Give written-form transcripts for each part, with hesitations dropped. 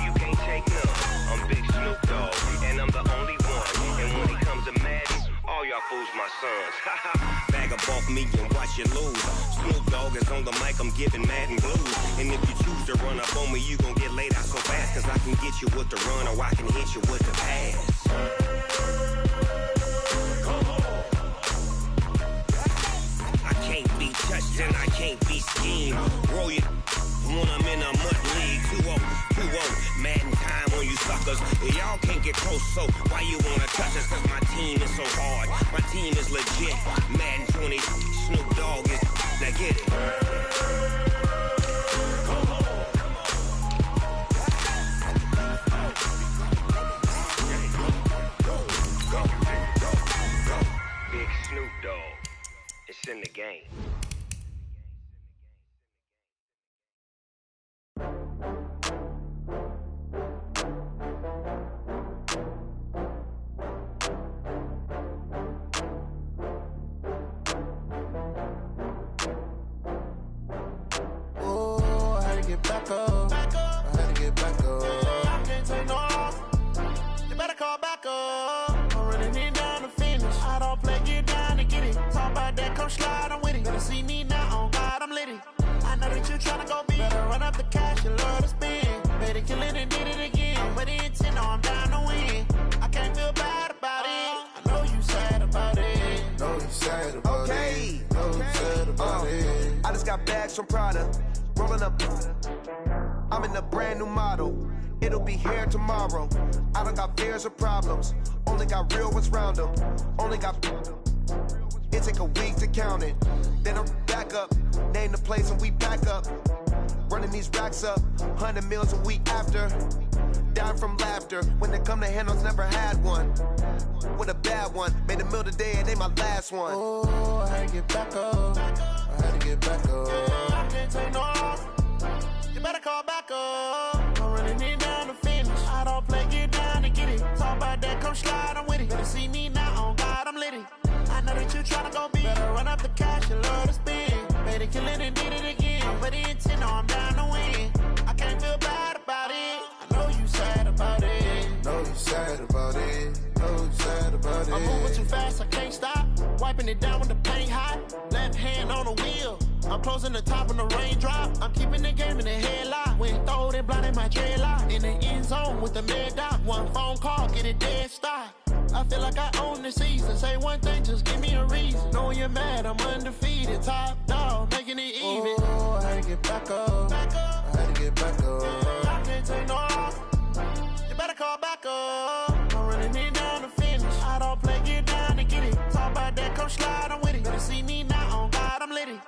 you can't take none. I'm Big Snoop Dogg, and I'm the only one. And when it comes to Madden, all y'all fools my sons. Bag a bulk me and watch you lose. Snoop Dogg is on the mic, I'm giving Madden blues. And if you choose to run up on me, you gon' get laid out so fast. Cause I can get you with the run or I can hit you with the pass. I can't be touched and I can't be schemed. Roll you when I'm in a mud league. 2-0, 2-0, Madden time on you suckers. Y'all can't get close, so why you wanna touch us? Cause my team is so hard, my team is legit. Madden 20, Snoop Dogg is, now get it. Big Snoop Dogg, it's in the game. Back up. I had to get back up. I can't take no loss. You better call back up. I'm running it down to finish. I don't play, get down to get it. Talk about that, come slide, I'm with it. Better see me now, on God, I'm litty. I know that you tryna go big. Better run up the cash, you love to spend. Better kill it and did it again. With the intent, no, I'm down to win. I can't feel bad about it. I know you sad about it. Know you sad about it. Know you sad about it. I just got bags from Prada. Rolling up, I'm in a brand new model. It'll be here tomorrow. I don't got fears or problems. Only got real ones round them. Only got. It take a week to count it. Then I'm back up. Name the place and we back up. Running these racks up. 100 meals a week after. Dying from laughter. When they come to handles, never had one. With a bad one. Made a meal today and they my last one. Oh, I had to get back up. I had to get back up. I can't take no loss. You better call back up. I'm running it down to finish. I don't play, get down to get it. Talk about that, come slide, I'm with it. Better see me now, on God, I'm litty. I know that you tryna go big. Better run up the cash, you love to spend. Better kill it and did it again. With the intent, no, I'm down to win. I can't feel bad about it. I know you sad about it. Know you sad about it. Know you sad about it. I'm moving too fast, I can't stop. Wiping it down when the paint hot. Left hand on the wheel. I'm closing the top when the raindrop. I'm keeping the game in the headlock. When throwed and blinded my dreadlock. In the end zone with the mad dot. One phone call, get it dead stop. I feel like I own the season. Say one thing, just give me a reason. Knowing you're mad, I'm undefeated. Top dog, making it even. Oh, I had to get back up. I had to get back up. I can't take no loss. You better call back up. I'm running it down to finish. I don't play, get down to get it. Talk about that, come slide, I'm with it. Better see me now, on God, I'm litty.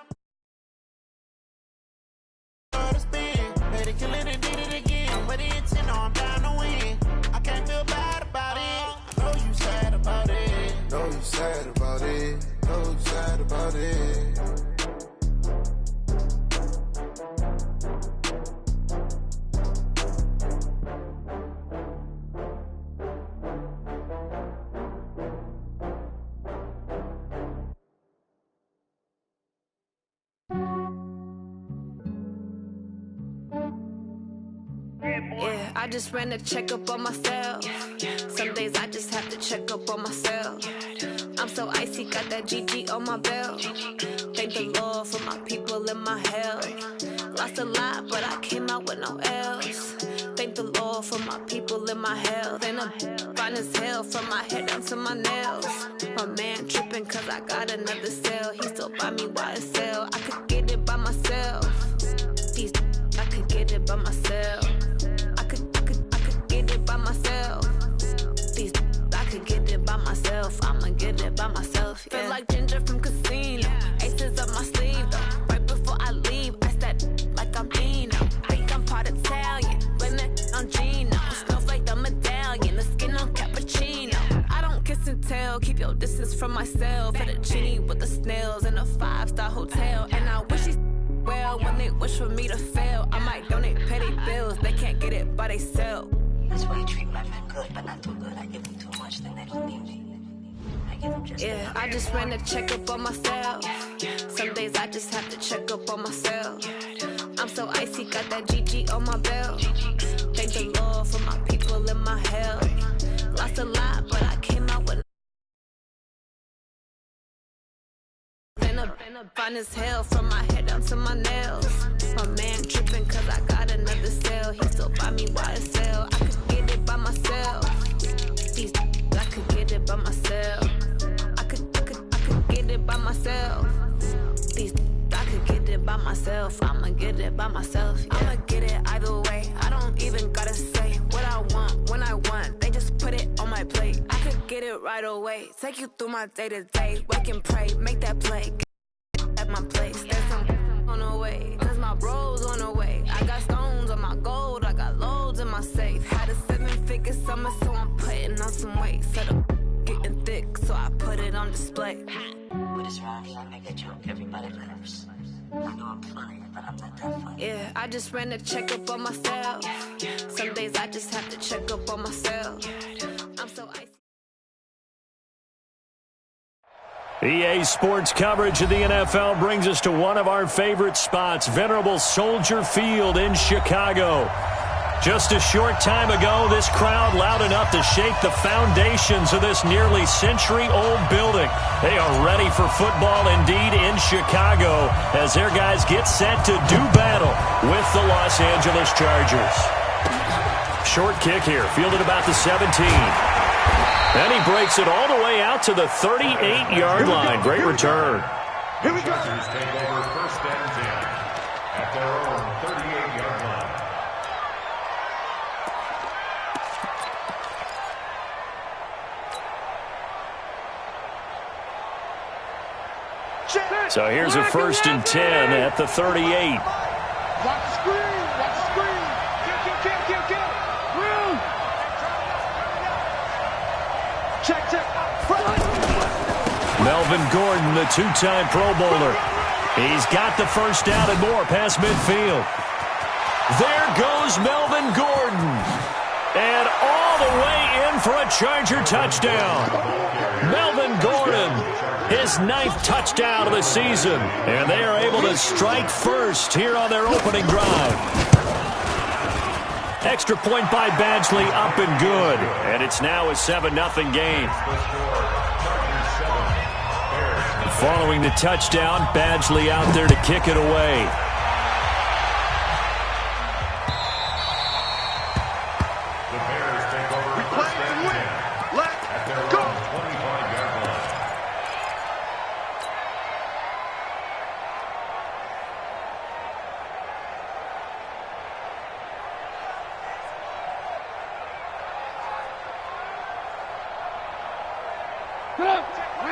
Better kill it and did it again. With the intent, no, I'm down to win. I can't feel bad about it. I know you sad about it. Know you sad about it. Know you sad about it. Yeah, I just ran a checkup on myself. Some days I just have to check up on myself. I'm so icy, got that GG on my belt. Thank the Lord for my people and my health. Lost a lot, but I came out with no L's. Thank the Lord for my people and my health. And I'm fine as hell from my head down to my nails. My man tripping cause I got another cell. He still buy me YSL. I could get it by myself. These I could get it by myself. I could get it by myself. These I could get it by myself. I'ma get it by myself. Yeah. Feel like Ginger from Casino. Aces up my sleeve though. Right before I leave, I start like I'm Dino. Think I'm part Italian, blame that on Gino. Smells like the medallion, the skin on cappuccino. I don't kiss and tell, keep your distance from myself. Fettuccine with the snails in a 5-star hotel. And I wish he's well when they wish for me to fail. I might donate petty bills, they can't get it by themselves. That's why you treat my men good, but not too good. I give them too much, then they don't need me. I give them just yeah, I just ran a checkup on myself. Some days I just have to check up on myself. I'm so icy, got that GG on my belt. Thank the Lord Fine as hell from my head down to my nails. My man tripping cause I got another sale. He still buy me YSL. I could get it by myself. These I could get it by myself. I could get it by myself. These I could get it by myself. I'ma get it by myself. Yeah. I'ma get it either way. I don't even gotta say what I want when I want. They just put it on my plate. I could get it right away. Take you through my day to day. Wake and pray, make that play. At my place, there's some on the way. Cause my bro's on the way. I got stones on my gold. I got loads in my safe. Had a 7-figure summer, so I'm putting on some weight. Set up getting thick, so I put it on display. What is wrong here? I make a joke. Everybody laughs. I know I'm funny, but I'm not that funny. Yeah, I just ran a checkup on myself. Some days I just have to check up on myself. I'm so icy. EA Sports coverage of the NFL brings us to one of our favorite spots, venerable Soldier Field in Chicago. Just a short time ago, this crowd loud enough to shake the foundations of this nearly century-old building. They are ready for football indeed in Chicago as their guys get set to do battle with the Los Angeles Chargers. Short kick here, fielded about the 17. And he breaks it all the way out to the 38-yard line. Great return. Here we go. Chargers take over first and 10 at their own 38-yard line. So here's a first and 10 at the 38. Watch the screen. Watch the screen. Kill. Move. Check. Melvin Gordon, the two-time Pro Bowler. He's got the first down and more past midfield. There goes Melvin Gordon. And all the way in for a Charger touchdown. Melvin Gordon, his 9th touchdown of the season. And they are able to strike first here on their opening drive. Extra point by Badgley, up and good. And it's now a 7-0 game. Following the touchdown, Badgley out there to kick it away. The Bears take over first and 10 at their own 25-yard line.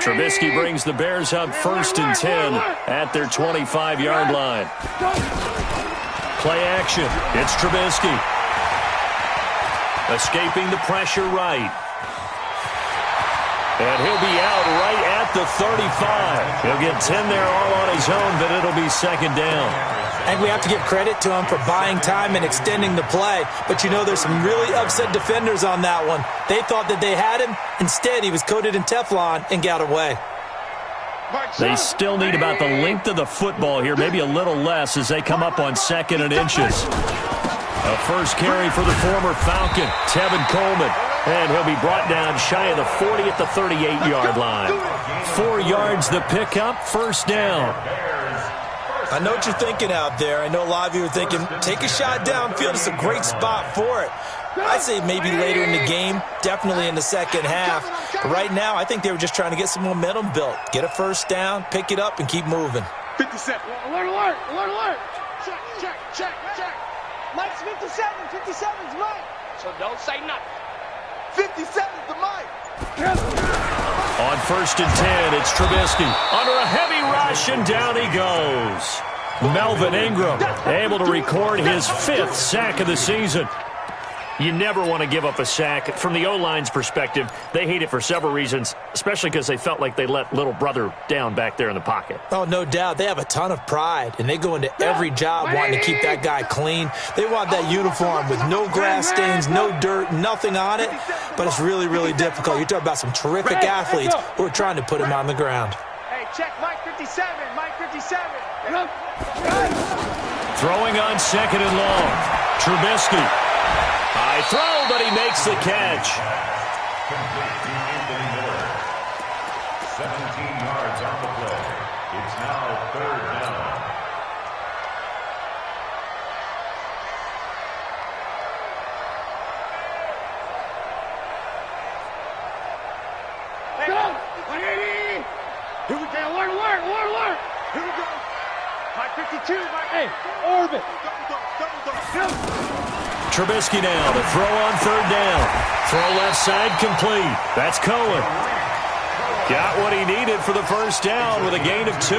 Trubisky brings the Bears up first and 10 at their 25-yard line. Play action. It's Trubisky. Escaping the pressure right. And he'll be out right at the 35. He'll get 10 there all on his own, but it'll be second down. And we have to give credit to him for buying time and extending the play. But, you know, there's some really upset defenders on that one. They thought that they had him. Instead, he was coated in Teflon and got away. They still need about the length of the football here, maybe a little less as they come up on 2nd and inches. A first carry for the former Falcon, Tevin Coleman. And he'll be brought down shy of the 40 at the 38-yard line. 4 yards the pickup, first down. I know what you're thinking out there. I know a lot of you are thinking, take a shot downfield. It's a great spot for it. I'd say maybe later in the game, definitely in the second half. But right now, I think they were just trying to get some momentum built. Get a first down, pick it up, and keep moving. 57. Alert. Check. Mike's 57. 57's Mike. So don't say nothing. 57's the Mike. On first and 10, it's Trubisky. Under a heavy rush, and down he goes. Melvin Ingram able to record his 5th sack of the season. You never want to give up a sack. From the O-line's perspective, they hate it for several reasons, especially because they felt like they let little brother down back there in the pocket. Oh, no doubt. They have a ton of pride, and they go into every job wanting to keep that guy clean. They want that uniform with no grass stains, no dirt, nothing on it, but it's really, really difficult. You're talking about some terrific athletes who are trying to put him on the ground. Hey, check Mike 57. Mike 57. Throwing on 2nd and long. Trubisky. High throw, but he makes the catch. Complete to Anthony Miller. 17 yards on the play. It's now 3rd down. Here we go. Alert. Here we go. Mike 52. Hey, orbit. Trubisky now to throw on 3rd down. Throw left side complete. That's Cohen. Got what he needed for the first down with a gain of 2.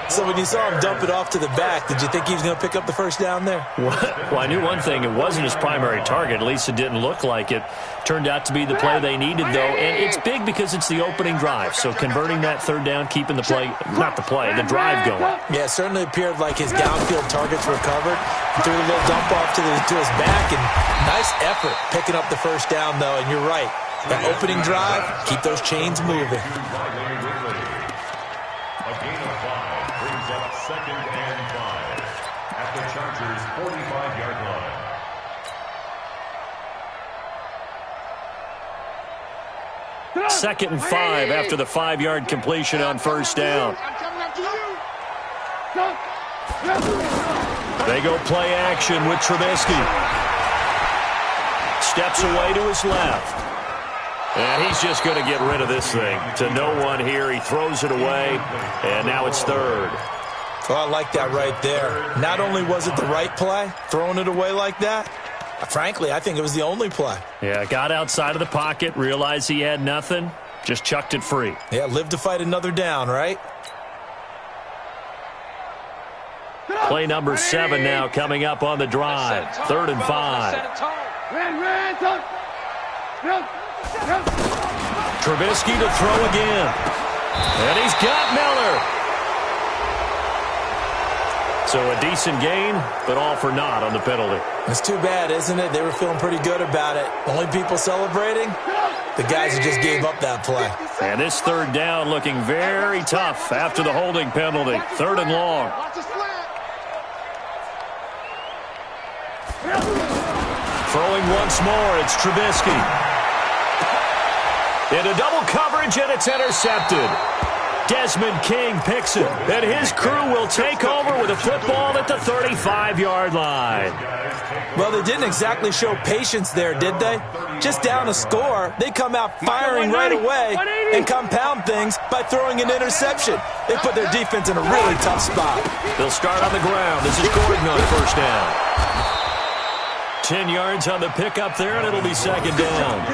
So when you saw him dump it off to the back, did you think he was going to pick up the first down there? Well, I knew one thing. It wasn't his primary target. At least it didn't look like it. Turned out to be the play they needed, though. And it's big because it's the opening drive. So converting that 3rd down, keeping the play, not the play, the drive going. Yeah, it certainly appeared like his downfield targets were covered. Threw a little dump off to his back, and nice effort picking up the first down, though. And you're right. That opening drive, keep those chains moving. A gain of 5 brings up 2nd and 5 at the Chargers' 45-yard line. 2nd and 5 after the 5-yard completion on first down. They go play action with Trubisky. Steps away to his left. And he's just going to get rid of this thing. To no one here. He throws it away, and now it's 3rd. Well, I like that right there. Not only was it the right play, throwing it away like that, frankly, I think it was the only play. Yeah, got outside of the pocket, realized he had nothing, just chucked it free. Yeah, live to fight another down, right? Play number 7 now coming up on the drive. 3rd and 5. Trubisky to throw again. And he's got Miller. So a decent gain, but all for naught on the penalty. It's too bad, isn't it? They were feeling pretty good about it. Only people celebrating? The guys who just gave up that play. And this 3rd down looking very tough after the holding penalty. 3rd and long. Throwing once more, it's Trubisky. Into double coverage, and it's intercepted. Desmond King picks it, and his crew will take over with a football at the 35-yard line. Well, they didn't exactly show patience there, did they? Just down a score, they come out firing right away and compound things by throwing an interception. They put their defense in a really tough spot. They'll start on the ground. This is Gordon on first down. 10 yards on the pickup there, and it'll be 2nd down.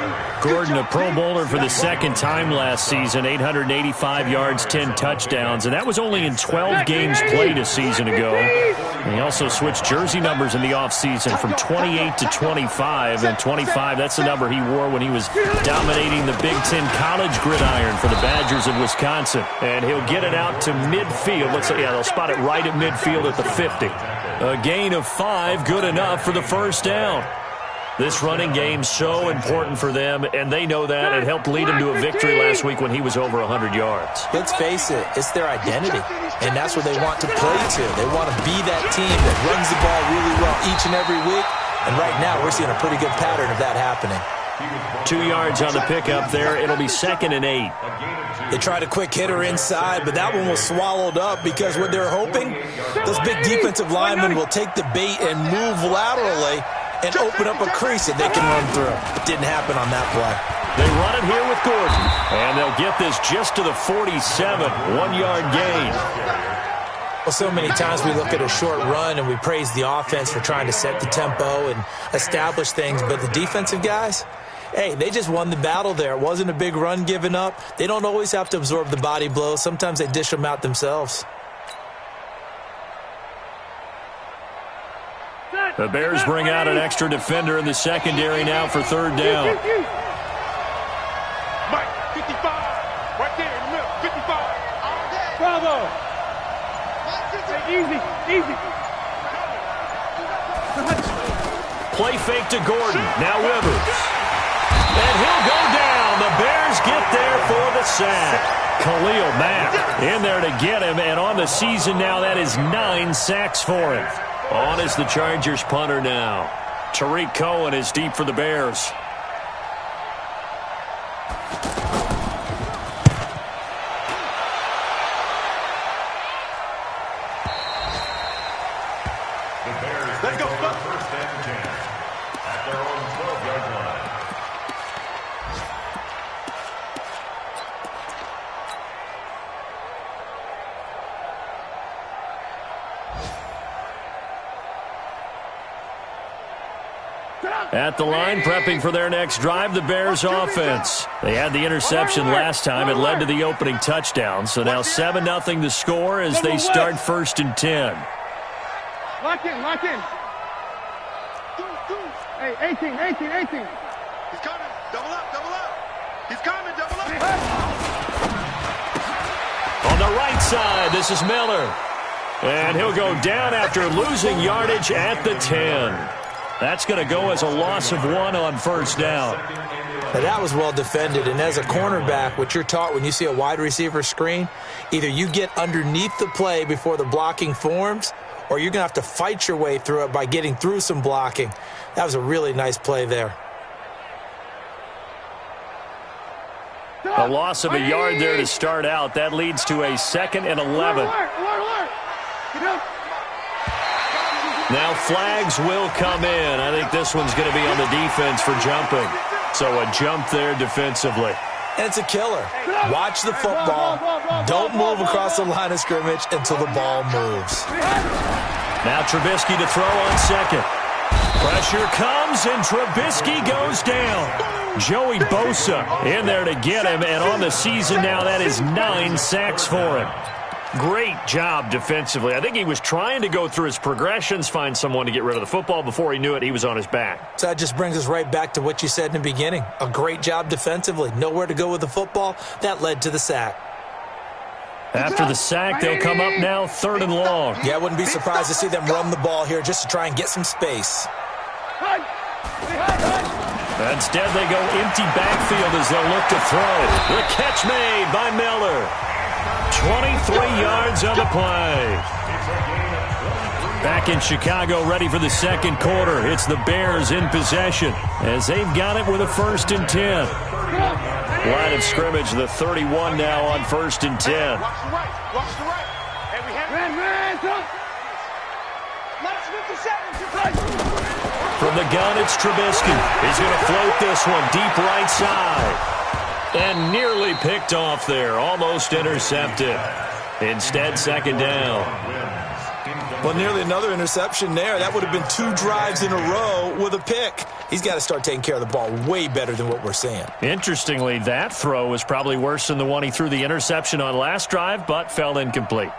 Gordon, a Pro Bowler for the 2nd time last season, 885 yards, 10 touchdowns, and that was only in 12 games played a season ago. And he also switched jersey numbers in the offseason from 28 to 25, and 25, that's the number he wore when he was dominating the Big Ten college gridiron for the Badgers of Wisconsin. And he'll get it out to midfield. Let's say, yeah, they'll spot it right at midfield at the 50. A gain of 5, good enough for the first down. This running game's so important for them, and they know that. It helped lead them to a victory last week when he was over 100 yards. Let's face it, it's their identity, and that's what they want to play to. They want to be that team that runs the ball really well each and every week, and right now we're seeing a pretty good pattern of that happening. 2 yards on the pickup there. It'll be 2nd and 8. They tried a quick hitter inside, but that one was swallowed up because what they're hoping, those big defensive linemen will take the bait and move laterally and open up a crease that they can run through. It didn't happen on that play. They run it here with Gordon, and they'll get this just to the 47, 1-yard gain. Well, so many times we look at a short run and we praise the offense for trying to set the tempo and establish things, but the defensive guys, hey, they just won the battle there. It wasn't a big run given up. They don't always have to absorb the body blows. Sometimes they dish them out themselves. The Bears bring out an extra defender in the secondary now for 3rd down. Mike, 55. Right there in the middle, 55. Bravo. Easy. Play fake to Gordon. Now Rivers. And he'll go down. The Bears get there for the sack. Khalil Mack in there to get him. And on the season now, that is 9 sacks for him. On is the Chargers punter now. Tariq Cohen is deep for the Bears. At the line, prepping for their next drive, the Bears offense. They had the interception last time. It led to the opening touchdown. So now 7-0 the score as they start 1st and 10. Lock in, lock in. Hey, 18. He's coming. Double up. He's coming, double up. On the right side, this is Miller. And he'll go down after losing yardage at the 10. That's going to go as a loss of 1 on 1st down. Now that was well defended, and as a cornerback, what you're taught when you see a wide receiver screen, either you get underneath the play before the blocking forms, or you're going to have to fight your way through it by getting through some blocking. That was a really nice play there. A loss of a yard there to start out. That leads to a 2nd and 11. Now flags will come in. I think this one's going to be on the defense for jumping. So a jump there defensively. And it's a killer. Watch the football. Don't move across the line of scrimmage until the ball moves. Now Trubisky to throw on 2nd. Pressure comes, and Trubisky goes down. Joey Bosa in there to get him, and on the season now, that is 9 sacks for him. Great job defensively. I think he was trying to go through his progressions, find someone to get rid of the football. Before he knew it, he was on his back. So that just brings us right back to what you said in the beginning. A great job defensively. Nowhere to go with the football. That led to the sack. After the sack, they'll come up now 3rd and long. Yeah, I wouldn't be surprised to see them run the ball here just to try and get some space. Instead, they go empty backfield as they'll look to throw. The catch made by Miller. 23 yards on the play. Back in Chicago, ready for the 2nd quarter. It's the Bears in possession as they've got it with a 1st and 10. Line of scrimmage, the 31 now on 1st and 10. Watch the right. Hey, we have From the gun, it's Trubisky. He's going to float this one deep right side. And nearly picked off there. Almost intercepted. Instead, 2nd down. Well, nearly another interception there. That would have been 2 drives in a row with a pick. He's got to start taking care of the ball way better than what we're seeing. Interestingly, that throw was probably worse than the one he threw the interception on last drive, but fell incomplete.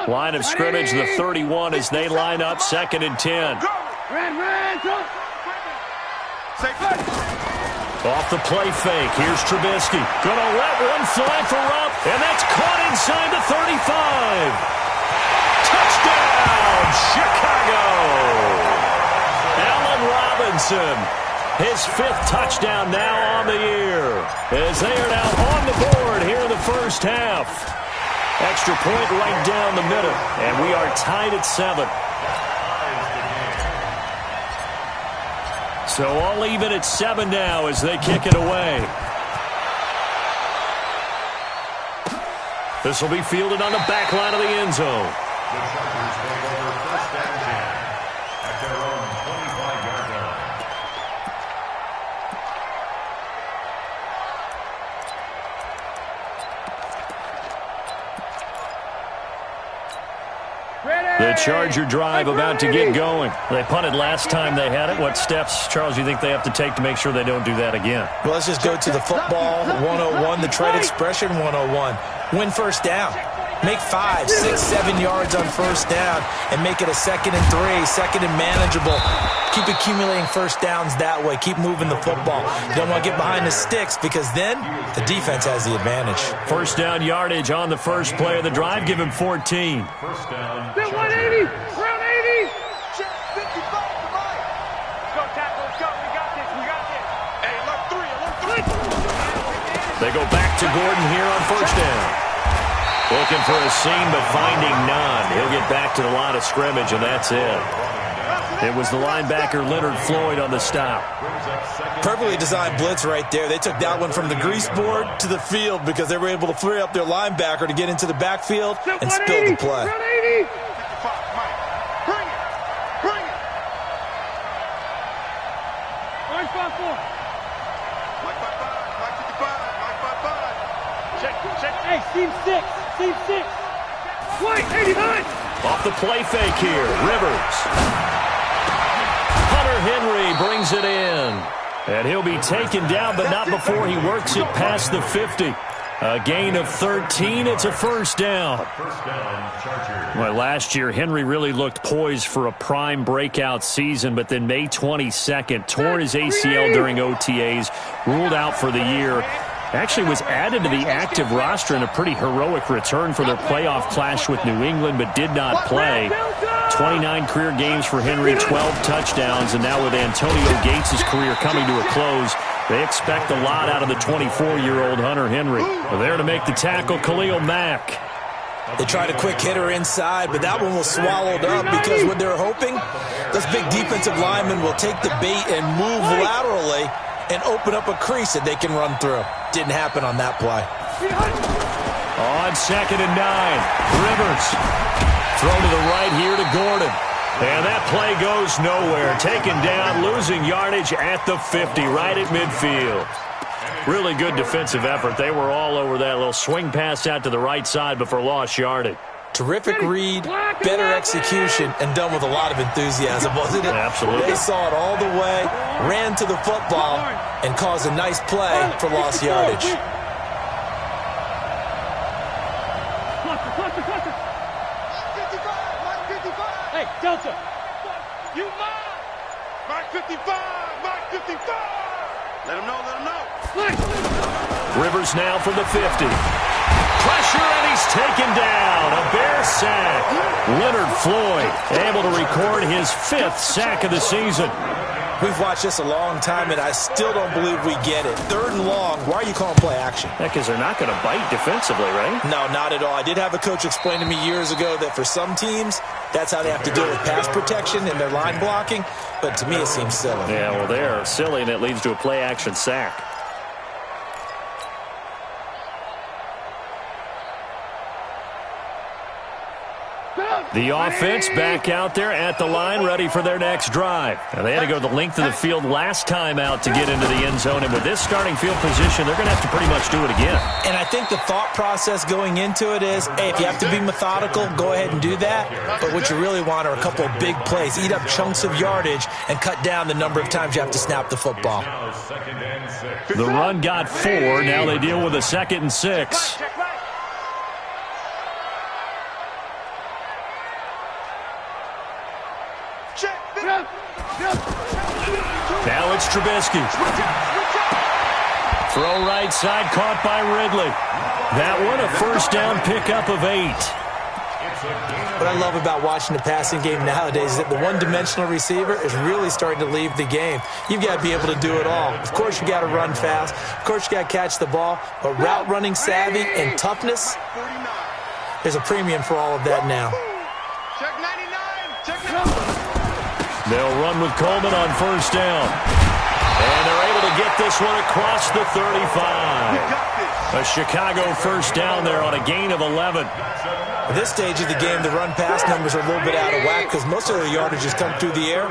Line of scrimmage, the 31 as they line up 2nd and 10. Off the play fake, here's Trubisky. Gonna let one fly for Rupp, and that's caught inside the 35. Touchdown, Chicago! Allen Robinson, his 5th touchdown now on the year, as they are now on the board here in the 1st half. Extra point right down the middle, and we are tied at 7. So all even at 7 now as they kick it away. This will be fielded on the back line of the end zone. The Chargers take over 1st and 10 at their own 25-yard line. The Charger drive about to get going. They punted last time they had it. What steps, Charles, do you think they have to take to make sure they don't do that again? Well, let's just go to the football 101, the trade expression 101. Win 1st down. Make 5, 6, 7 yards on 1st down and make it a 2nd and 3, 2nd and manageable. Keep accumulating 1st downs that way. Keep moving the football. You don't want to get behind the sticks because then the defense has the advantage. 1st down yardage on the first play of the drive. Give him 14. 1st down. 180. Round 80. 55 to right. Go tackle. Let's go. We got this. Hey, alert 3. They go back to Gordon here on 1st down. Looking for a seam, but finding none. He'll get back to the line of scrimmage, and that's it. It was the linebacker Leonard Floyd on the stop. Perfectly designed blitz right there. They took that one from the grease board to the field because they were able to free up their linebacker to get into the backfield and spill the play. Round 80. Bring it. Orange 5-4. Mike 55. Check. Hey, seam 6. White, 89. Off the play fake here, Rivers. brings it in. And he'll be taken down, but not before he works it past the 50. A gain of 13. It's a first down. Well, last year, Henry really looked poised for a prime breakout season, but then May 22nd, tore his ACL during OTAs, ruled out for the year. Actually was added to the active roster in a pretty heroic return for their playoff clash with New England, but did not play. 29 career games for Henry, 12 touchdowns, and now with Antonio Gates' career coming to a close, they expect a lot out of the 24-year-old Hunter Henry. There to make the tackle, Khalil Mack. They tried a quick hitter inside, but that one was swallowed up because what they're hoping, this big defensive lineman will take the bait and move laterally and open up a crease that they can run through. Didn't happen on that play. On 2nd and 9, Rivers. Throw to the right here to Gordon. And that play goes nowhere. Taken down, losing yardage at the 50, right at midfield. Really good defensive effort. They were all over that little swing pass out to the right side before lost yardage. Terrific read, better execution, and done with a lot of enthusiasm, wasn't it? Absolutely. They saw it all the way, ran to the football, and caused a nice play for lost yardage. Hey, Delta. You mine. Mark 55. Mark 55. Let him know. Rivers now from the 50. Pressure, and he's taken down. A Bear sack. Leonard Floyd able to record his 5th sack of the season. We've watched this a long time, and I still don't believe we get it. 3rd and long. Why are you calling play action? Because they're not going to bite defensively, right? No, not at all. I did have a coach explain to me years ago that for some teams, that's how they have to deal with pass protection and their line blocking. But to me, it seems silly. Yeah, well, they're silly, and it leads to a play action sack. The offense back out there at the line, ready for their next drive. Now, they had to go the length of the field last time out to get into the end zone, and with this starting field position, they're going to have to pretty much do it again. And I think the thought process going into it is, hey, if you have to be methodical, go ahead and do that. But what you really want are a couple of big plays, eat up chunks of yardage, and cut down the number of times you have to snap the football. The run got 4. Now they deal with a 2nd and 6. Now it's Trubisky. Throw right side, caught by Ridley. That one, a first down pickup of 8. What I love about watching the passing game nowadays is that the one-dimensional receiver is really starting to leave the game. You've got to be able to do it all. Of course, you got to run fast. Of course, you got to catch the ball. But route running savvy and toughness, there's a premium for all of that now. Check 99. Check 99. They'll run with Coleman on first down. And they're able to get this one across the 35. A Chicago first down there on a gain of 11. At this stage of the game, the run-pass numbers are a little bit out of whack because most of their yardage has come through the air.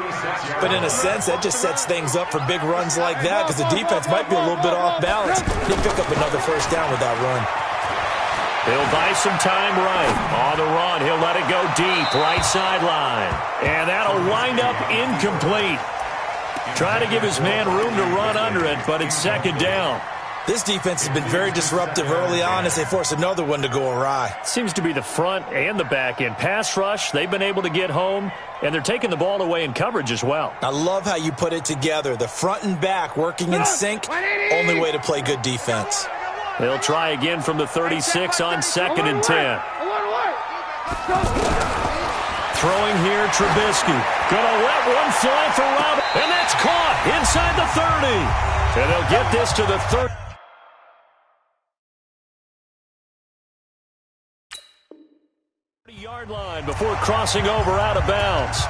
But in a sense, that just sets things up for big runs like that because the defense might be a little bit off balance. They pick up another first down with that run. He'll buy some time right. On the run, he'll let it go deep, right sideline. And that'll wind up incomplete. Trying to give his man room to run under it, but it's 2nd down. This defense has been very disruptive early on as they force another one to go awry. Seems to be the front and the back end. Pass rush, they've been able to get home, and they're taking the ball away in coverage as well. I love how you put it together. The front and back working in sync, only way to play good defense. They'll try again from the 36 on 2nd and 10. Throwing here, Trubisky. Gonna let one fly for Robert. And that's caught inside the 30. And they'll get this to the 30. Yard line before crossing over out of bounds.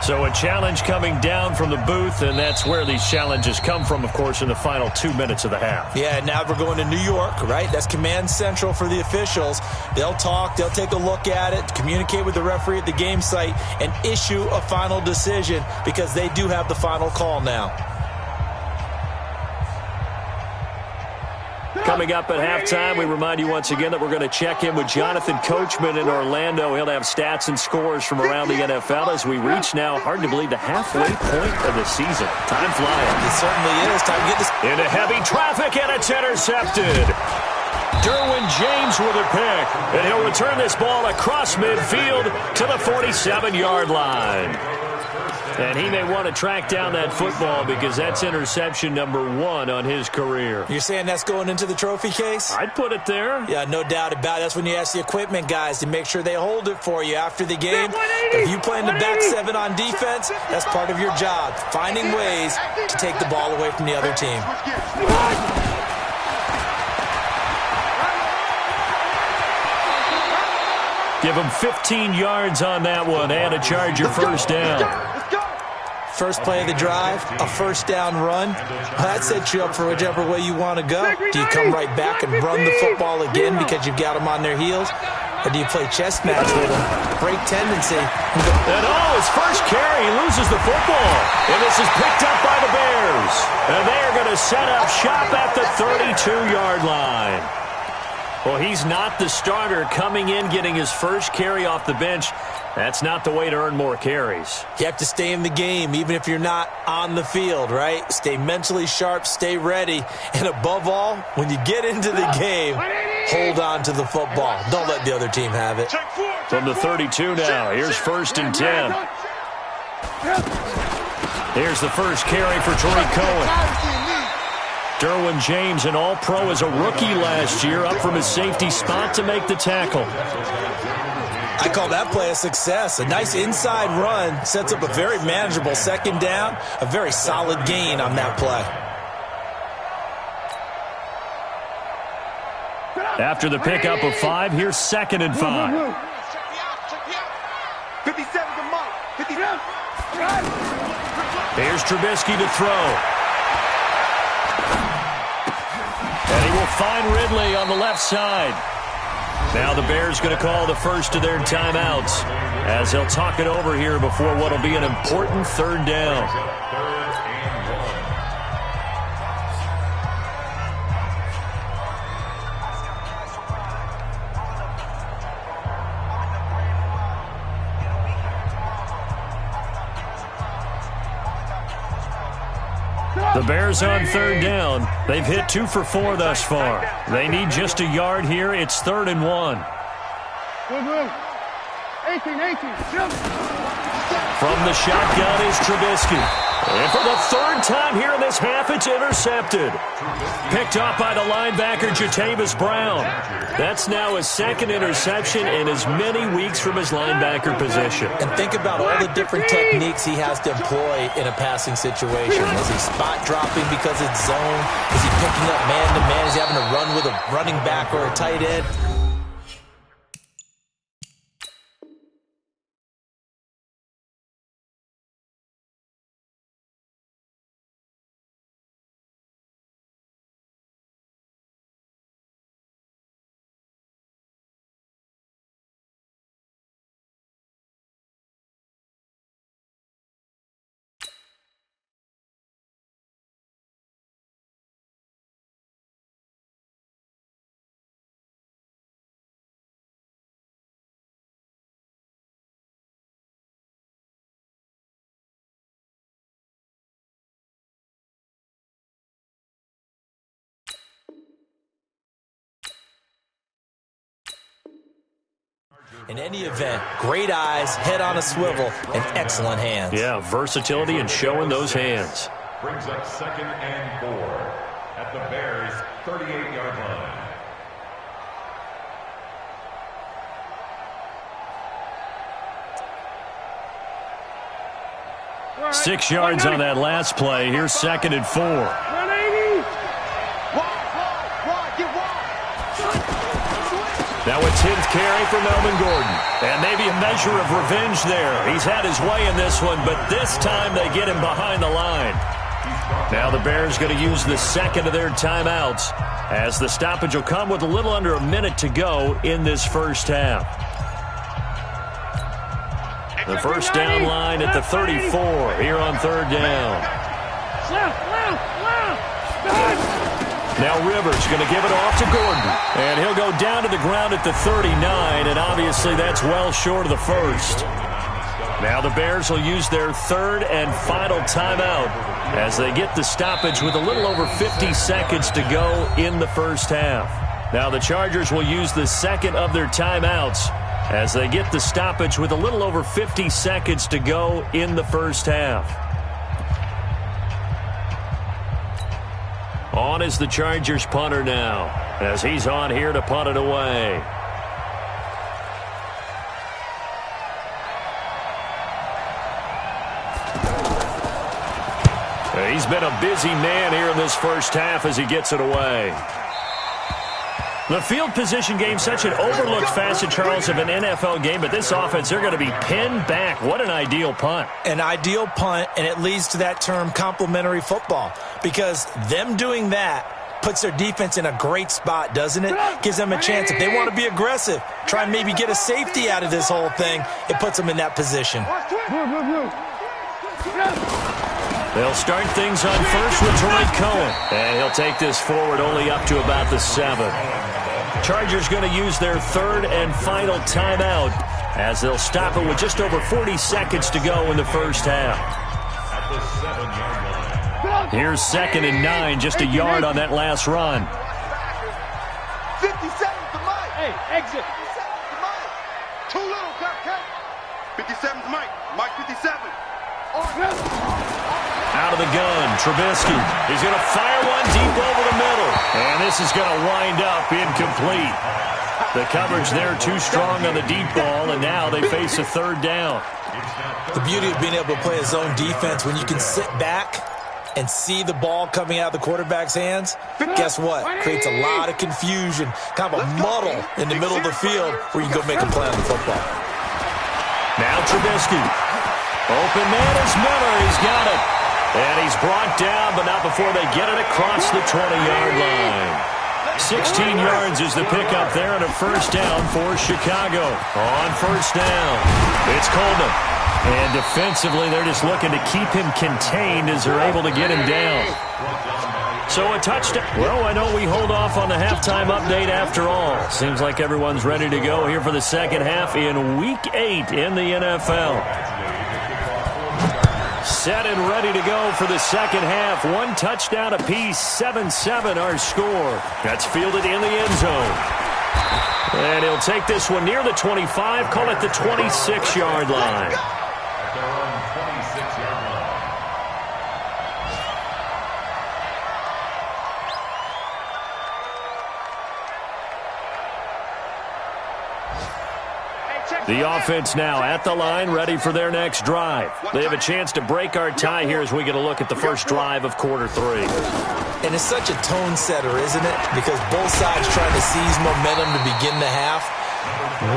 So a challenge coming down from the booth, and that's where these challenges come from, of course, in the final 2 minutes of the half. Yeah, now we're going to New York, right? That's command central for the officials. They'll talk, they'll take a look at it, communicate with the referee at the game site, and issue a final decision because they do have the final call now. Coming up at halftime, we remind you once again that we're going to check in with Jonathan Coachman in Orlando. He'll have stats and scores from around the NFL as we reach now, hard to believe, the halfway point of the season. Time flying. It certainly is. Time to get this into heavy traffic, and it's intercepted. Derwin James with a pick, and he'll return this ball across midfield to the 47-yard line. And he may want to track down that football because that's interception number 1 on his career. You're saying that's going into the trophy case? I'd put it there. Yeah, no doubt about it. That's when you ask the equipment guys to make sure they hold it for you after the game. If you play in the back 7 on defense, that's part of your job, finding ways to take the ball away from the other team. Give him 15 yards on that one and a Charger first down. First play of the drive, a first down run. That sets you up for whichever way you want to go. Do you come right back and run the football again because you've got them on their heels? Or do you play chess match with them, break tendency? And his first carry, he loses the football. And this is picked up by the Bears. And they are going to set up shop at the 32-yard line. Well, he's not the starter coming in, getting his first carry off the bench. That's not the way to earn more carries. You have to stay in the game, even if you're not on the field, right? Stay mentally sharp, stay ready. And above all, when you get into the game, hold on to the football. Don't let the other team have it. From the 32 now, here's 1st and 10. Here's the first carry for Tariq Cohen. Derwin James, an all-pro as a rookie last year, up from his safety spot to make the tackle. I call that play a success. A nice inside run sets up a very manageable second down, a very solid gain on that play. After the pickup of 5, here's 2nd and 5. 57 to Mike. 57. Here's Trubisky to throw. And he will find Ridley on the left side. Now the Bears going to call the first of their timeouts as they'll talk it over here before what will be an important 3rd down. The Bears on 3rd down. They've hit 2 for 4 thus far. They need just a yard here. It's 3rd and 1. 18. From the shotgun is Trubisky. And for the 3rd time here in this half, it's intercepted. Picked up by the linebacker, Jatavis Brown. That's now his 2nd interception in as many weeks from his linebacker position. And think about all the different techniques he has to employ in a passing situation. Is he spot dropping because it's zone? Is he picking up man-to-man? Is he having to run with a running back or a tight end? In any event, great eyes, head on a swivel, and excellent hands. Yeah, versatility and showing those hands. Brings up 2nd and 4 at the Bears' 38-yard line. 6 yards on that last play. Here's 2nd and 4. 180. Wide, get wide. Now a 10th carry for Melvin Gordon. And maybe a measure of revenge there. He's had his way in this one, but this time they get him behind the line. Now the Bears going to use the 2nd of their timeouts as the stoppage will come with a little under a minute to go in this first half. The first down line at the 34 here on 3rd down. Now Rivers going to give it off to Gordon. And he'll go down to the ground at the 39, and obviously that's well short of the first. Now the Bears will use their third and final timeout as they get the stoppage with a little over 50 seconds to go in the first half. Now the Chargers will use the second of their timeouts as they get the stoppage with a little over 50 seconds to go in the first half. On is the Chargers punter now as he's on here to punt it away. He's been a busy man here in this first half as he gets it away. The field position game, such an overlooked facet, Charles, of an NFL game, but this offense, they're going to be pinned back. What an ideal punt. An ideal punt, and it leads to that term complementary football, because them doing that puts their defense in a great spot, doesn't it? Gives them a chance. If they want to be aggressive, try and maybe get a safety out of this whole thing, it puts them in that position. They'll start things on first with Tariq Cohen, and he'll take this forward only up to about the 7. Chargers going to use their third and final timeout as they'll stop it with just over 40 seconds to go in the first half. Here's 2nd and 9, just a yard on that last run. 57 to Mike. Hey, exit. 57 to Mike. Too little, cut. 57 to Mike. Mike 57. Out of the gun, Trubisky. He's going to fire one deep over the middle. And this is going to wind up incomplete. The coverage there too strong on the deep ball, and now they face a third down. The beauty of being able to play a zone defense when you can sit back and see the ball coming out of the quarterback's hands, guess what? Creates a lot of confusion, kind of a muddle in the middle of the field where you can go make a play on the football. Now Trubisky. Open man is Miller. He's got it. And he's brought down, but not before they get it across the 20-yard line. 16 yards is the pickup there, and a first down for Chicago. On first down, it's Coleman. And defensively, they're just looking to keep him contained as they're able to get him down. So a touchdown. Well, why don't we hold off on the halftime update after all? Seems like everyone's ready to go here for the second half in Week 8 in the NFL. Set and ready to go for the second half. One touchdown apiece, 7-7 our score. That's fielded in the end zone. And he'll take this one near the 25, call it the 26-yard line. The offense now at the line, ready for their next drive. They have a chance to break our tie here as we get a look at the first drive of quarter 3. And it's such a tone setter, isn't it? Because both sides trying to seize momentum to begin the half.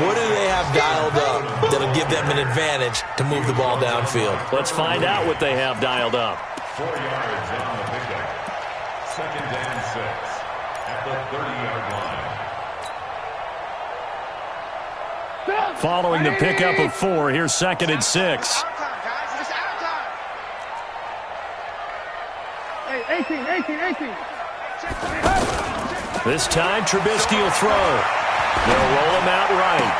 What do they have dialed up that'll give them an advantage to move the ball downfield? Let's find out what they have dialed up. 4 yards on the pickup. 2nd and 6 at the 30-yard line. Following the pickup of 4, here's 2nd and 6. Hey, 18. This time, Trubisky will throw. They'll roll him out right.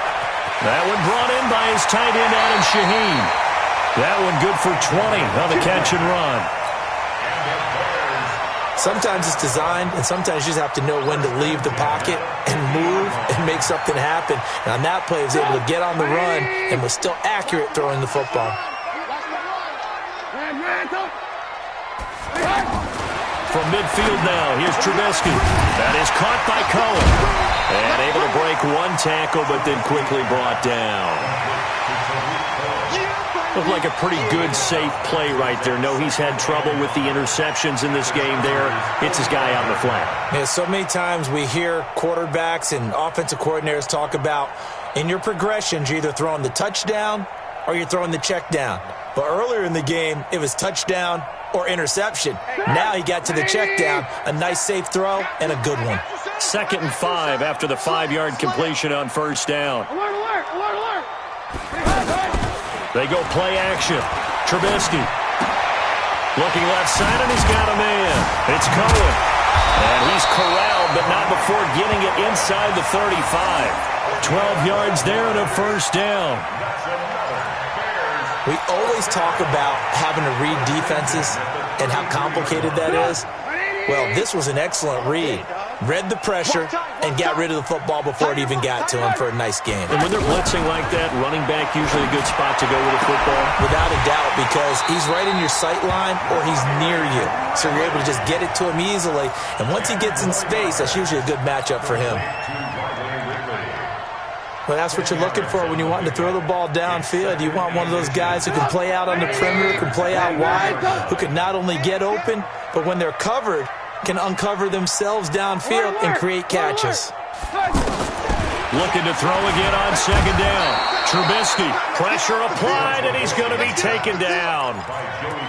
That one brought in by his tight end, Adam Shaheen. That one good for 20 on the catch and run. Sometimes it's designed, and sometimes you just have to know when to leave the pocket and move and make something happen. And on that play, he was able to get on the run and was still accurate throwing the football. From midfield now, here's Trubisky. That is caught by Cohen. And able to break one tackle, but then quickly brought down. Looked like a pretty good, safe play right there. No, he's had trouble with the interceptions in this game there. Hits his guy out in the flat. Yeah, so many times we hear quarterbacks and offensive coordinators talk about in your progressions, you're either throwing the touchdown or you're throwing the check down. But earlier in the game, it was touchdown or interception. Now he got to the check down. A nice, safe throw and a good one. 2nd and 5 after the 5-yard completion on first down. Alert! They go play action. Trubisky looking left side, and he's got a man. It's Cohen. And he's corralled, but not before getting it inside the 35. 12 yards there and a first down. We always talk about having to read defenses and how complicated that is. Well, this was an excellent read. Read the pressure and got rid of the football before it even got to him for a nice game. And when they're blitzing like that, running back usually a good spot to go with the football? Without a doubt, because he's right in your sight line or he's near you. So you're able to just get it to him easily. And once he gets in space, that's usually a good matchup for him. Well, that's what you're looking for when you're wanting to throw the ball downfield. You want one of those guys who can play out on the perimeter, can play out wide, who can not only get open, but when they're covered, can uncover themselves downfield and create catches. Looking to throw again on second down. Trubisky, pressure applied, and he's going to be taken down.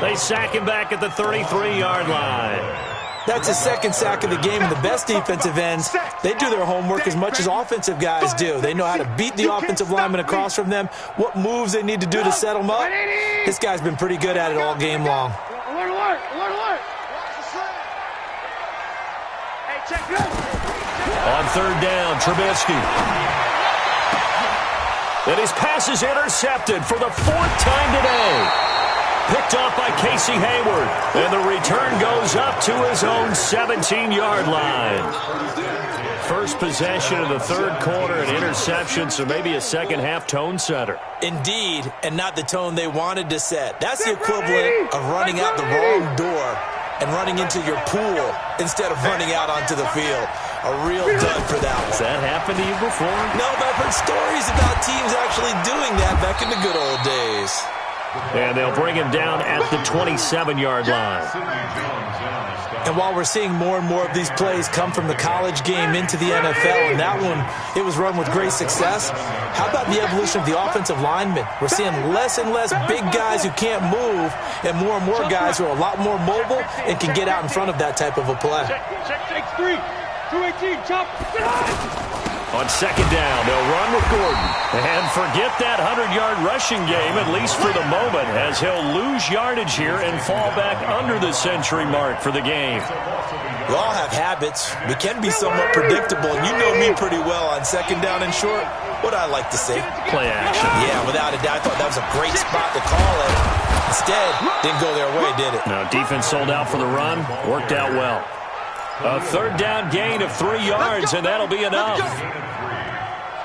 They sack him back at the 33-yard line. That's his second sack of the game, and the best defensive ends, they do their homework as much as offensive guys do. They know how to beat the offensive lineman across from them, what moves they need to do to set them up. This guy's been pretty good at it all game long. On third down, Trubisky. And his pass is intercepted for the fourth time today. Picked off by Casey Hayward. And the return goes up to his own 17-yard line. First possession of the third quarter, an interception, so maybe a second-half tone setter. Indeed, and not the tone they wanted to set. That's the equivalent of running out the wrong door and running into your pool instead of running out onto the field. A real dud for that one. Has that happened to you before? No, but I've heard stories about teams actually doing that back in the good old days. And they'll bring him down at the 27-yard line. And while we're seeing more and more of these plays come from the college game into the NFL, and that one, it was run with great success, how about the evolution of the offensive linemen? We're seeing less and less big guys who can't move and more guys who are a lot more mobile and can get out in front of that type of a play. Check 3. 218, chop. On second down, they'll run with Gordon. And forget that 100-yard rushing game, at least for the moment, as he'll lose yardage here and fall back under the century mark for the game. We all have habits. We can be somewhat predictable, and you know me pretty well on second down and short. What I like to see. Play action. Yeah, without a doubt. I thought that was a great spot to call it. Instead, didn't go their way, did it? No, defense sold out for the run. Worked out well. A third down gain of 3 yards, and that'll be enough.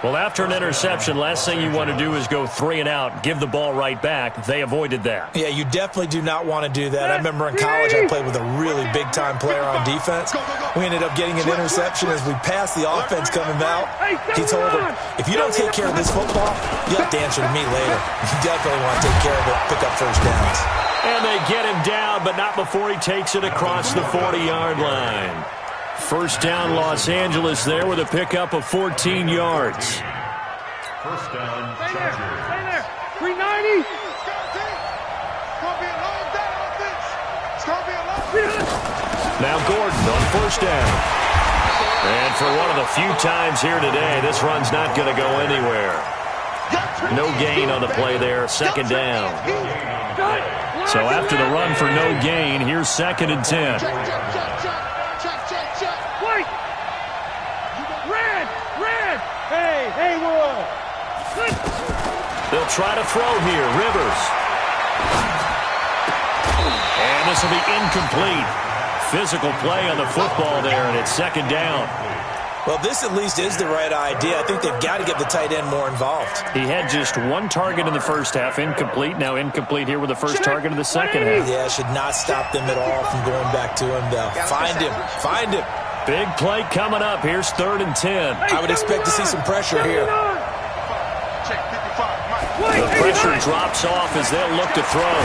Well, after an interception, last thing you want to do is go 3 and out, give the ball right back. They avoided that. Yeah, you definitely do not want to do that. I remember in college I played with a really big-time player on defense. We ended up getting an interception as we passed the offense coming out. He told him, if you don't take care of this football, you'll have to answer to me later. You definitely want to take care of it, pick up first downs. And they get him down, but not before he takes it across the 40-yard line. First down, Los Angeles there with a pickup of 14 yards. First down, Stay Chargers. there. 390. Now Gordon on first down. And for one of the few times here today, this run's not going to go anywhere. No gain on the play there, second down. So after the run for no gain, here's second and 10. Red. Hey, Haywood. They'll try to throw here. Rivers. And this will be incomplete. Physical play on the football there, and it's second down. Well, this at least is the right idea. I think they've got to get the tight end more involved. He had just one target in the first half, incomplete. Now incomplete here with the first target of the second half. Yeah, should not stop them at all from going back to him, though. Find him. Big play coming up. Here's third and 10. I would expect to see some pressure here. The pressure drops off as they'll look to throw.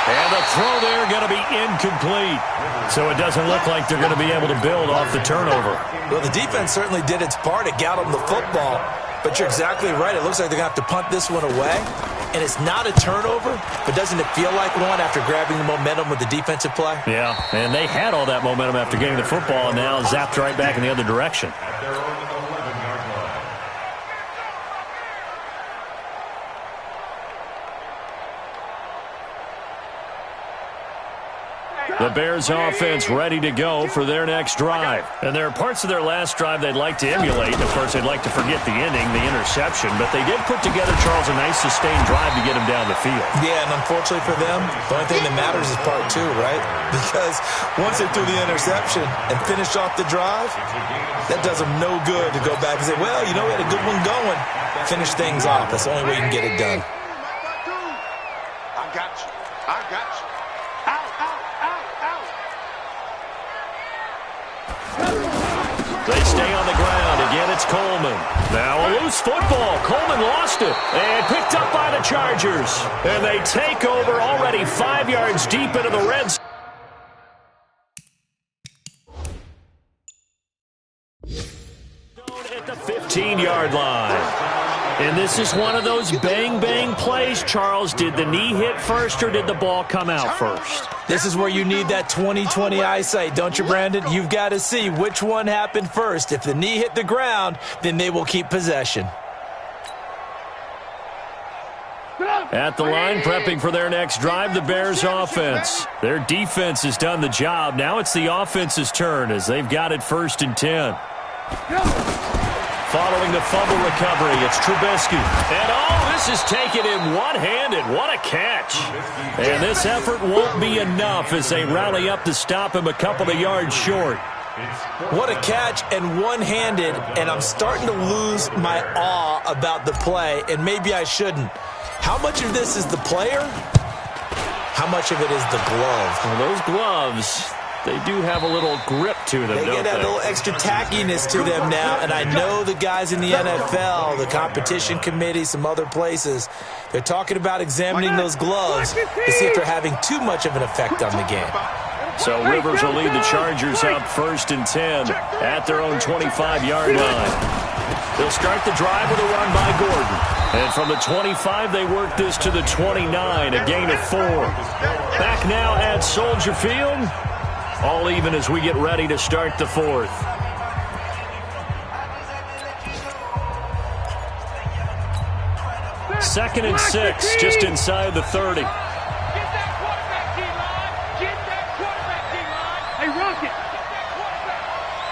And the throw there going to be incomplete. So it doesn't look like they're going to be able to build off the turnover. Well, the defense certainly did its part. It got them the football. But you're exactly right. It looks like they're going to have to punt this one away. And it's not a turnover, but doesn't it feel like one after grabbing the momentum with the defensive play? Yeah, and they had all that momentum after getting the football, and now zapped right back in the other direction. The Bears offense ready to go for their next drive. And there are parts of their last drive they'd like to emulate. Of course, they'd like to forget the inning, the interception, but they did put together, Charles, a nice sustained drive to get them down the field. Yeah, and unfortunately for them, the only thing that matters is part two, right? Because once they threw the interception and finished off the drive, that does them no good to go back and say, well, you know, we had a good one going. Finish things off. That's the only way you can get it done. I got you. I got you. Out, out, out, out. They stay on the ground. Again, it's Coleman. Now a loose football. Coleman lost it and picked up by the Chargers. And they take over already 5 yards deep into the red zone. At the 15-yard line. And this is one of those bang-bang plays, Charles. Did the knee hit first or did the ball come out first? This is where you need that 20/20 eyesight, don't you, Brandon? You've got to see which one happened first. If the knee hit the ground, then they will keep possession. At the line, prepping for their next drive, the Bears offense. Their defense has done the job. Now it's the offense's turn as they've got it 1st and 10. Following the fumble recovery, it's Trubisky. And, this is taken in one-handed. What a catch. And this effort won't be enough as they rally up to stop him a couple of yards short. What a catch and one-handed, and I'm starting to lose my awe about the play, and maybe I shouldn't. How much of this is the player? How much of it is the glove? Well, those gloves, they do have a little grip to them, don't they? They get that little extra tackiness to them now, and I know the guys in the NFL, the competition committee, some other places, they're talking about examining those gloves to see if they're having too much of an effect on the game. So Rivers will lead the Chargers up 1st and 10 at their own 25-yard line. They'll start the drive with a run by Gordon. And from the 25, they work this to the 29, a gain of 4. Back now at Soldier Field. All even as we get ready to start the 4th. Second and 6, just inside the 30. Get that quarterback team line. Get that quarterback team line. Hey, Rocket.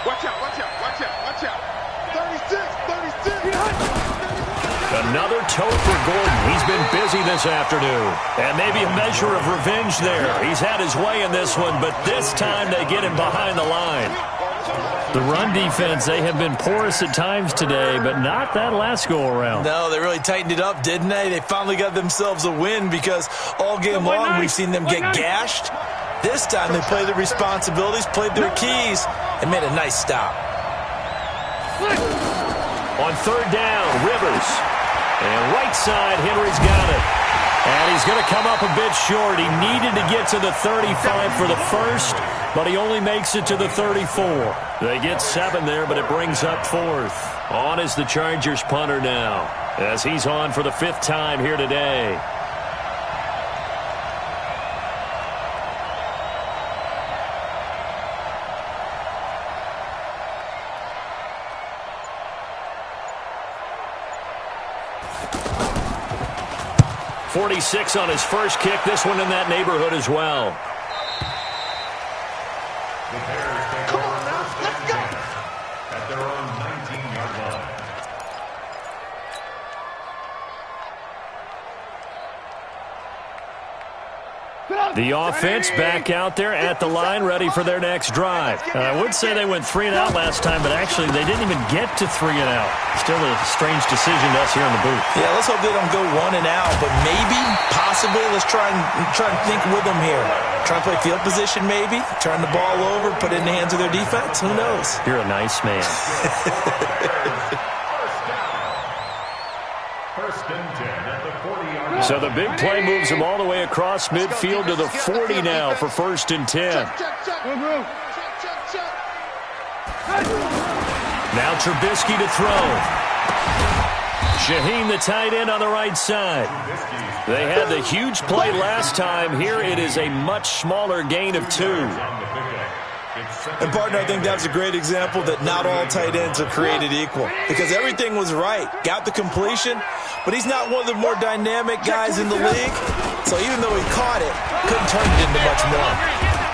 Watch out, watch out, watch out, watch out. 36, 36. Another toe for Gordon. He's been busy this afternoon. And maybe a measure of revenge there. He's had his way in this one, but this time they get him behind the line. The run defense, they have been porous at times today, but not that last go-around. No, they really tightened it up, didn't they? They finally got themselves a win because all game long we've seen them get gashed. This time they played their responsibilities, played their keys, and made a nice stop. On 3rd down, Rivers. And right side, Henry's got it. And he's going to come up a bit short. He needed to get to the 35 for the first, but he only makes it to the 34. They get 7 there, but it brings up 4th. On is the Chargers punter now, as he's on for the 5th time here today. .46 on his first kick. This one in that neighborhood as well. Come on now, let's go. At their own 19-yard line. The offense back out there at the line, ready for their next drive. I would say they went 3 and out last time, but actually they didn't even get to 3 and out. Still a strange decision to us here in the booth. Yeah, let's hope they don't go 1 and out, but maybe, possibly, let's try and think with them here. Try and play field position maybe, turn the ball over, put it in the hands of their defense. Who knows? You're a nice man. First and 10 at the 40-yard line. So the big play moves them all the way across midfield to the 40 now for 1st and 10. Now Trubisky to throw. Shaheen, the tight end, on the right side. They had the huge play last time. Here it is a much smaller gain of 2. And, partner, I think that's a great example that not all tight ends are created equal because everything was right. Got the completion, but he's not one of the more dynamic guys in the league. So even though he caught it, couldn't turn it into much more.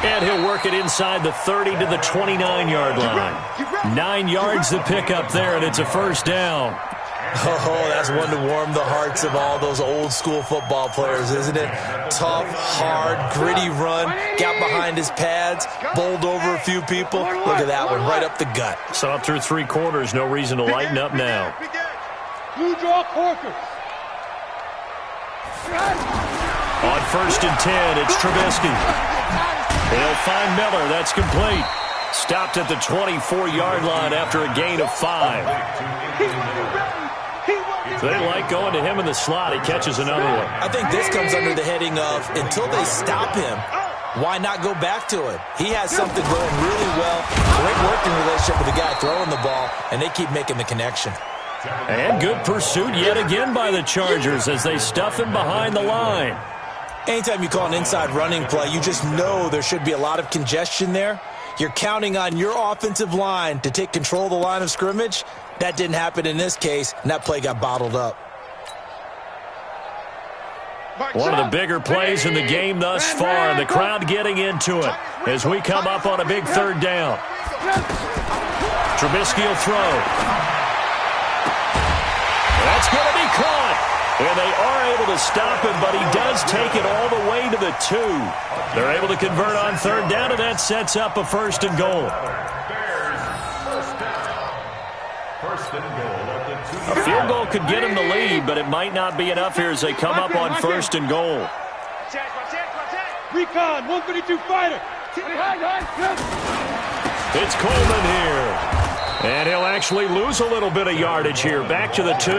And he'll work it inside the 30 to the 29-yard line. 9 yards to pick up there, and it's a first down. Oh, that's one to warm the hearts of all those old-school football players, isn't it? Tough, hard, gritty run, got behind his pads, bowled over a few people. Look at that one, right up the gut. Saw through 3 quarters, no reason to lighten up now. Blue draw Corkers. On 1st and 10, it's Trubisky. He'll find Miller. That's complete. Stopped at the 24-yard line after a gain of 5. They like going to him in the slot. He catches another one. I think this comes under the heading of, until they stop him, why not go back to him? He has something going really well. Great working relationship with the guy throwing the ball, and they keep making the connection. And good pursuit yet again by the Chargers as they stuff him behind the line. Anytime you call an inside running play, you just know there should be a lot of congestion there. You're counting on your offensive line to take control of the line of scrimmage. That didn't happen in this case, and that play got bottled up. One of the bigger plays in the game thus far. The crowd getting into it as we come up on a big 3rd down. Trubisky will throw. That's going to be caught. And they are able to stop him, but he does take it all the way to the 2. They're able to convert on 3rd down, and that sets up a 1st and goal. A field goal could get him the lead, but it might not be enough here as they come up on 1st and goal. Recon, 152 fighter. It's Coleman here. And he'll actually lose a little bit of yardage here. Back to the 2.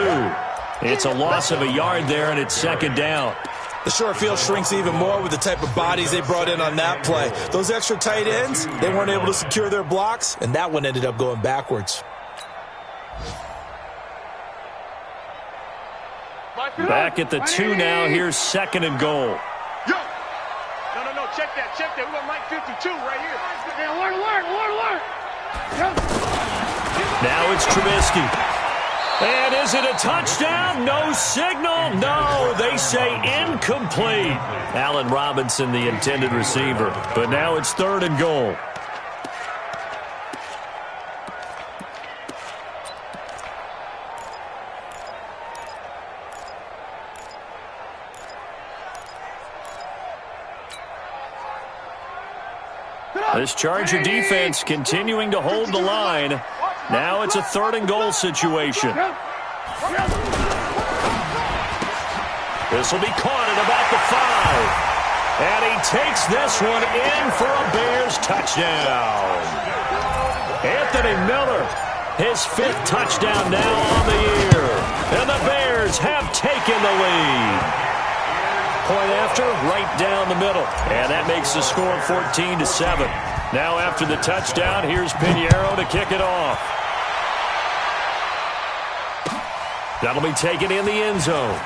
It's a loss of a yard there, and it's 2nd down. The short field shrinks even more with the type of bodies they brought in on that play. Those extra tight ends, they weren't able to secure their blocks, and that one ended up going backwards. Back at the 2 now. Here's 2nd and goal. Yo! No, check that. We got Mike 52 right here. Hey, alert. Now it's Trubisky. And is it a touchdown? No signal. No, they say incomplete. Allen Robinson, the intended receiver. But now it's 3rd and goal. This Charger defense continuing to hold the line. Now it's a 3rd and goal situation. This will be caught at about the 5. And he takes this one in for a Bears touchdown. Anthony Miller, his 5th touchdown now on the year. And the Bears have taken the lead. Point after, right down the middle. And that makes the score 14-7. Now after the touchdown, here's Pinheiro to kick it off. That'll be taken in the end zone.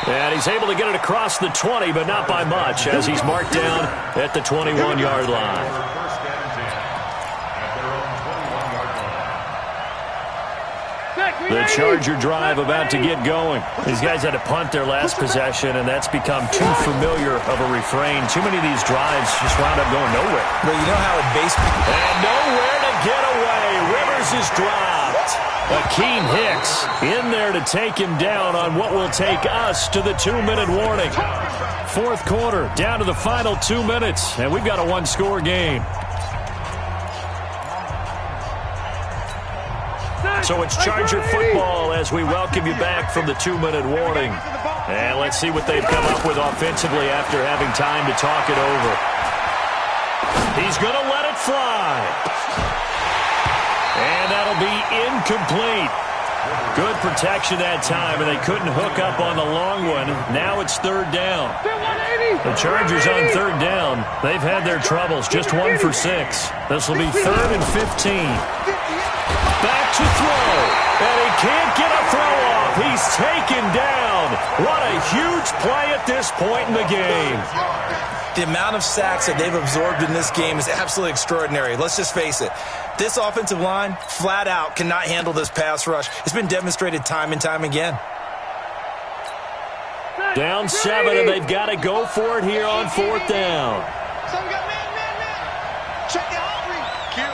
And he's able to get it across the 20, but not by much, as he's marked down at the 21-yard line. The Charger drive about to get going. These guys had to punt their last possession, and that's become too familiar of a refrain. Too many of these drives just wound up going nowhere. But you know how in baseball... And nowhere to get away. Rivers is dropped. Akeem Hicks in there to take him down on what will take us to the 2-minute warning. 4th quarter, down to the final 2 minutes, and we've got a 1-score game. So it's Charger football as we welcome you back from the 2-minute warning. And let's see what they've come up with offensively after having time to talk it over. He's going to let it fly. And that'll be incomplete. Good protection that time, and they couldn't hook up on the long one. Now it's 3rd down. The Chargers on 3rd down. They've had their troubles, just 1 for 6. This will be 3rd and 15. Back to throw, and he can't get a throw off. He's taken down. What a huge play at this point in the game. The amount of sacks that they've absorbed in this game is absolutely extraordinary. Let's just face it. This offensive line, flat out, cannot handle this pass rush. It's been demonstrated time and time again. Down 7, and they've got to go for it here on 4th down. Son, we got man. Check it out, kill.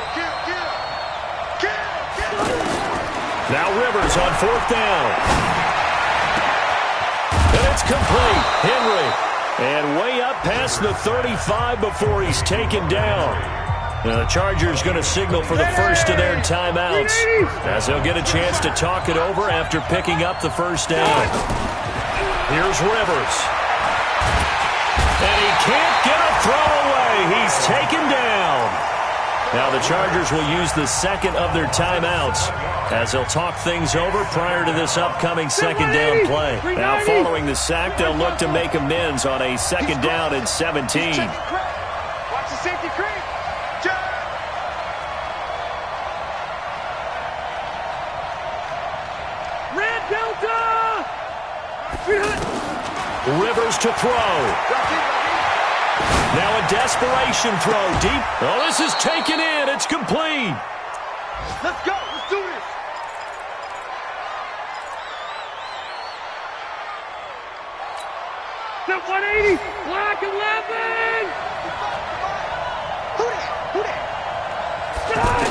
Now Rivers on 4th down. And it's complete. Henry. And way up past the 35 before he's taken down. Now the Chargers going to signal for the first of their timeouts as they'll get a chance to talk it over after picking up the first down. Here's Rivers. And he can't get a throw away. He's taken down. Now the Chargers will use the second of their timeouts as they'll talk things over prior to this upcoming second down play. Now following the sack, they'll look to make amends on a second down and 17. Watch the safety creep. Red Delta! Rivers to throw. Now a desperation throw deep. Oh, this is taken in. It's complete. Let's go. Let's do this. Step 180. Block 11. Who that?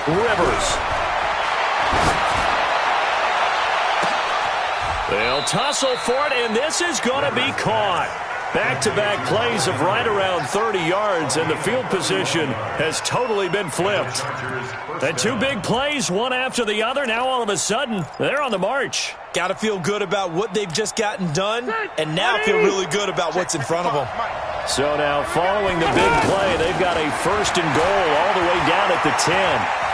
Rivers. They'll tussle for it, and this is going to be caught. Back-to-back plays of right around 30 yards, and the field position has totally been flipped. The two big plays, one after the other. Now all of a sudden, they're on the march. Got to feel good about what they've just gotten done, and now feel really good about what's in front of them. So now following the big play, they've got a 1st and goal all the way down at the 10.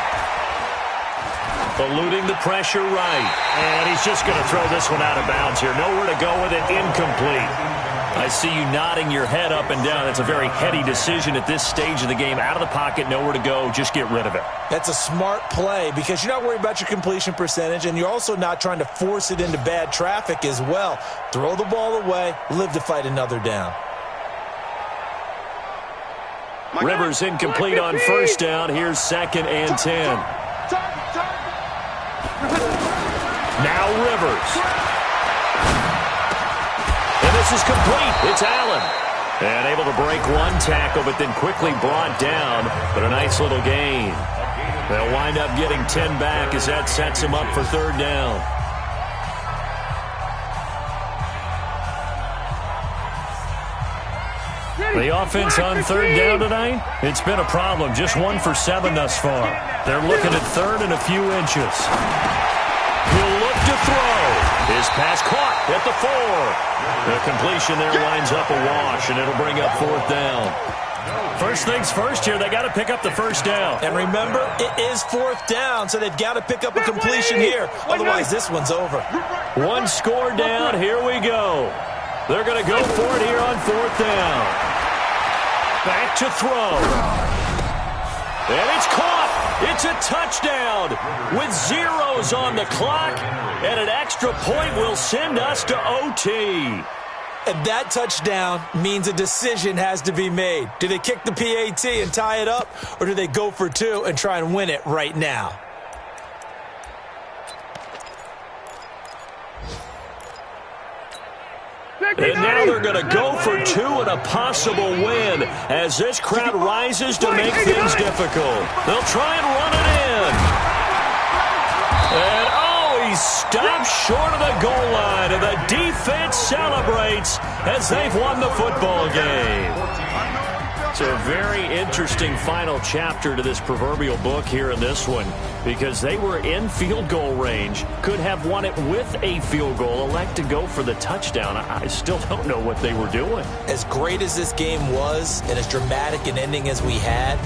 Eluding the pressure right. And he's just going to throw this one out of bounds here. Nowhere to go with it. Incomplete. I see you nodding your head up and down. That's a very heady decision at this stage of the game. Out of the pocket, nowhere to go. Just get rid of it. That's a smart play because you're not worried about your completion percentage, and you're also not trying to force it into bad traffic as well. Throw the ball away, live to fight another down. Rivers incomplete on 1st down. Here's 2nd and 10. Now Rivers. And this is complete. It's Allen. And able to break one tackle, but then quickly brought down. But a nice little gain. They'll wind up getting 10 back as that sets him up for 3rd down. The offense on 3rd down tonight, it's been a problem. Just 1 for 7 thus far. They're looking at 3rd and a few inches. He'll look to throw. His pass caught at the 4. The completion there winds up a wash, and it'll bring up 4th down. First things first here, they got to pick up the 1st down. And remember, it is 4th down, so they've got to pick up a completion here. Otherwise, this one's over. One score down. Here we go. They're going to go for it here on 4th down. Back to throw. And it's caught. It's a touchdown with zeros on the clock. And an extra point will send us to OT. And that touchdown means a decision has to be made. Do they kick the PAT and tie it up, or do they go for 2 and try and win it right now? And now they're going to go for 2 and a possible win as this crowd rises to make things difficult. They'll try and run it in. And he stops short of the goal line, and the defense celebrates as they've won the football game. It's a very interesting final chapter to this proverbial book here in this one, because they were in field goal range, could have won it with a field goal, elect to go for the touchdown. I still don't know what they were doing. As great as this game was and as dramatic an ending as we had,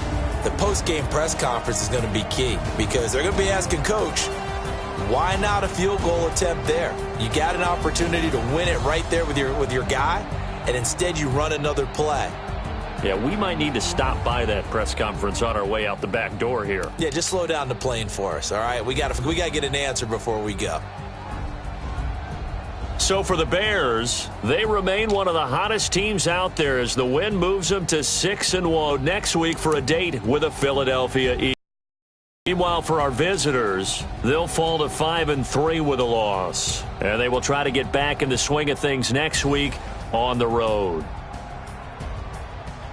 the post-game press conference is going to be key, because they're going to be asking Coach, why not a field goal attempt there? You got an opportunity to win it right there with your guy, and instead you run another play. Yeah, we might need to stop by that press conference on our way out the back door here. Yeah, just slow down the plane for us, all right? We got to get an answer before we go. So for the Bears, they remain one of the hottest teams out there as the win moves them to 6-1 next week for a date with the Philadelphia Eagles. Meanwhile, for our visitors, they'll fall to 5-3 with a loss. And they will try to get back in the swing of things next week on the road.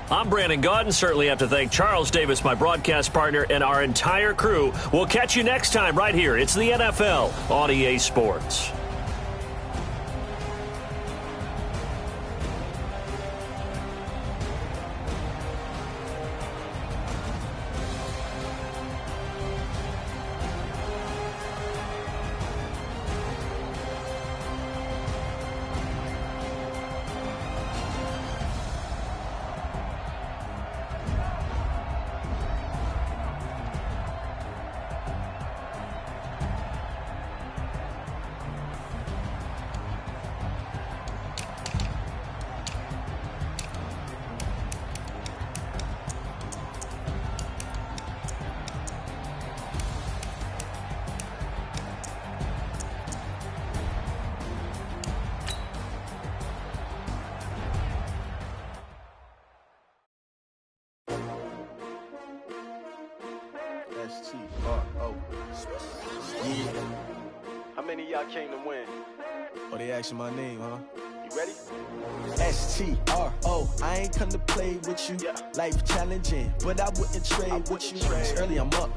I'm Brandon Gaudin. Certainly have to thank Charles Davis, my broadcast partner, and our entire crew. We'll catch you next time right here. It's the NFL on EA Sports. S-T-R-O. Yeah. How many of y'all came to win? Oh, they asking my name, huh? You ready? S-T-R-O. I ain't come to play with you. Life challenging, but I wouldn't trade with you. It's early, I'm up.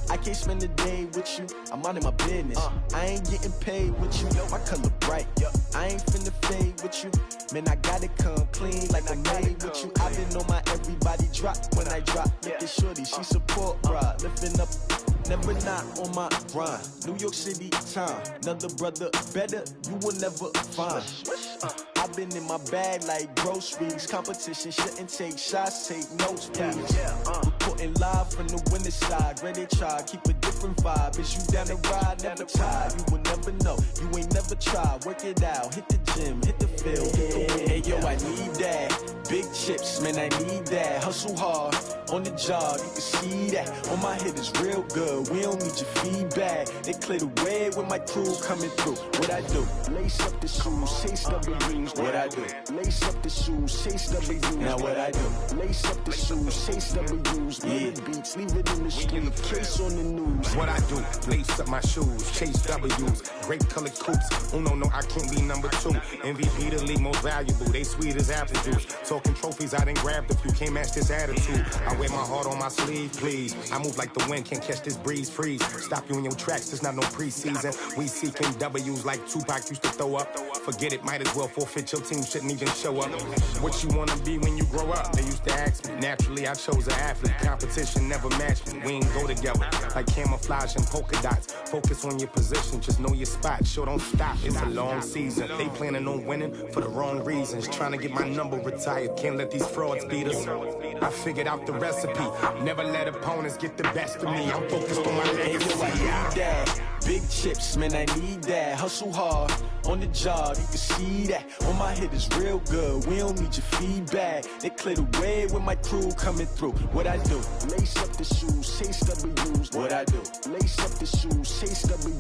I can't spend the day with you. I'm out in my business. I ain't getting paid with you. My color bright. I ain't finna fade with you. Man, I gotta come clean like I made with you. I've been on my everybody drop when I drop. Look at shorty, she support ride. Lifting up, never not on my grind. New York City time, another brother better, you will never find. I've been in my bag like groceries. Competition shouldn't take shots, take notes, please. Reporting live from the winning side. Ready to try, keep a different vibe. Is you down the ride, never tired. You will never know, you ain't never tried. Work it out, hit the gym, hit the field, hit the win. Hey yo, I need that. Big chips, man, I need that. Hustle hard, on the job, you can see that. On my hit is real good, we don't need your feedback. They clear the way with my crew coming through. What I do? Lace up the shoes, chase W's. What I do? Lace up the shoes, chase W's. Now what I do? Lace up the shoes, chase W's. Mid beats, leave it in the street, case on the news. What I do? Lace up my shoes, chase W's. Great colored coops. Oh no, I can't be number 2. MVP the league most valuable. They sweet as apple juice. Talking trophies, I done grabbed a few. Can't match this attitude. I wear my heart on my sleeve, please. I move like the wind, can't catch this breeze. Freeze. Stop you in your tracks. There's not no preseason. We seeking W's like Tupac used to throw up. Forget it, might as well forfeit. Your team shouldn't even show up. What you wanna be when you grow up? They used to ask me. Naturally, I chose an athlete. Competition never matched me. We ain't go together like camouflage and polka dots. Focus on your position, just know your spot. Sure, don't stop. It's a long season. They planning on winning for the wrong reasons. Trying to get my number retired. Can't let these frauds beat us. I figured out the recipe. Never let opponents get the best of me. I'm focused on my legacy. Big chips, man, I need that. Hustle hard, on the job, you can see that. On my hit is real good, we don't need your feedback. They clear the way with my crew coming through. What I do? Lace up the shoes, chase W's. What I do? Lace up the shoes, chase W's.